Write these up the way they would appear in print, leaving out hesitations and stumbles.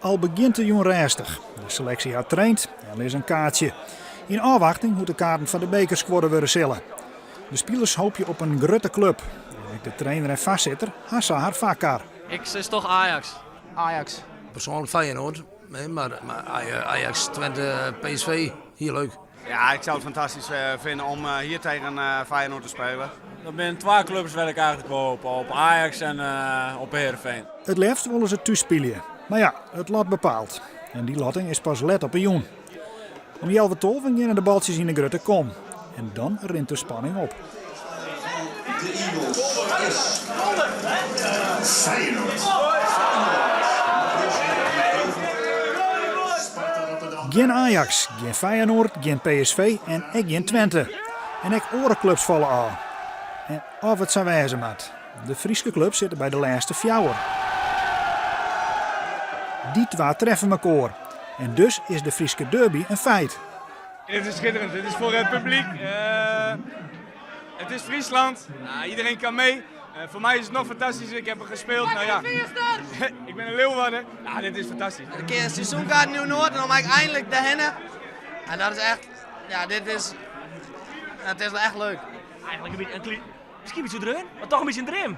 Al begint de jong rustig. De selectie had traind en er is een kaartje. In afwachting hoe de kaarten van de bekersquadden worden zullen. De spelers hoop je op een grote club. En de trainer en vastzitter Hassa haar vakkar. Ik is toch Ajax. Ajax. Persoonlijk Feyenoord, maar Ajax, Twente, PSV, hier leuk. Ja, ik zou het fantastisch vinden om hier tegen Feyenoord te spelen. Er zijn 2 clubs waar ik eigenlijk wel op Ajax en op Heerenveen. Het liefst willen ze thuis spelen. Maar ja, het lot bepaalt. En die lotting is pas let op een joen. Om 11:12 gaan de baltjes in de grote kom. En dan rint de spanning op. De Eagles is Feyenoord. Geen Ajax, geen Feyenoord, geen PSV en ook geen Twente. En ook andere clubs vallen aan. En of het zou wijzen moet. De Friese clubs zitten bij de laatste fjouwer. Die twee treffen elkaar. En dus is de Friese derby een feit. Het is schitterend, het is voor het publiek. Het is Friesland, iedereen kan mee. Voor mij is het nog fantastisch, ik heb er gespeeld. Nou ja, ik ben een Leeuwarden. Ja, dit is fantastisch. Een keer een seizoenkaart Nieuw-Noord en dan mag ik eindelijk daarheen. En dat is echt, ja, het is echt leuk. Eigenlijk misschien iets erin, maar toch een beetje een dream.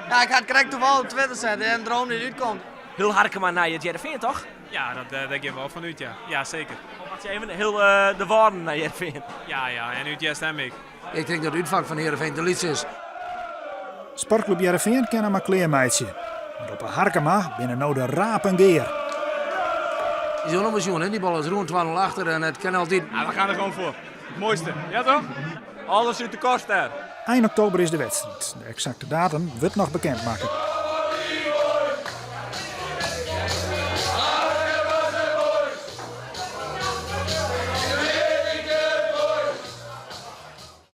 Ja, ik had correct toevallig op Twitter zetten en een droom die uitkomt. Heel Harkema naar je Heerenveen, toch? Ja, dat denk ik wel vanuit, ja. Ja, zeker. Wat je even heel de waarden naar Heerenveen. Ja, en uit stem ik. Ik denk dat het uitvak van Heerenveen de liefst is. Sportclub Heerenveen kennen maar kleermeidje. Maar op een Harkema binnen nou de raap en geer. Die is nog eens, hè? Die bal is rond 12 achter en het kan altijd. Ja, we gaan er gewoon voor. Het mooiste, ja toch? Alles uit de kost daar. Eind oktober is de wedstrijd. De exacte datum wordt nog bekendmaken.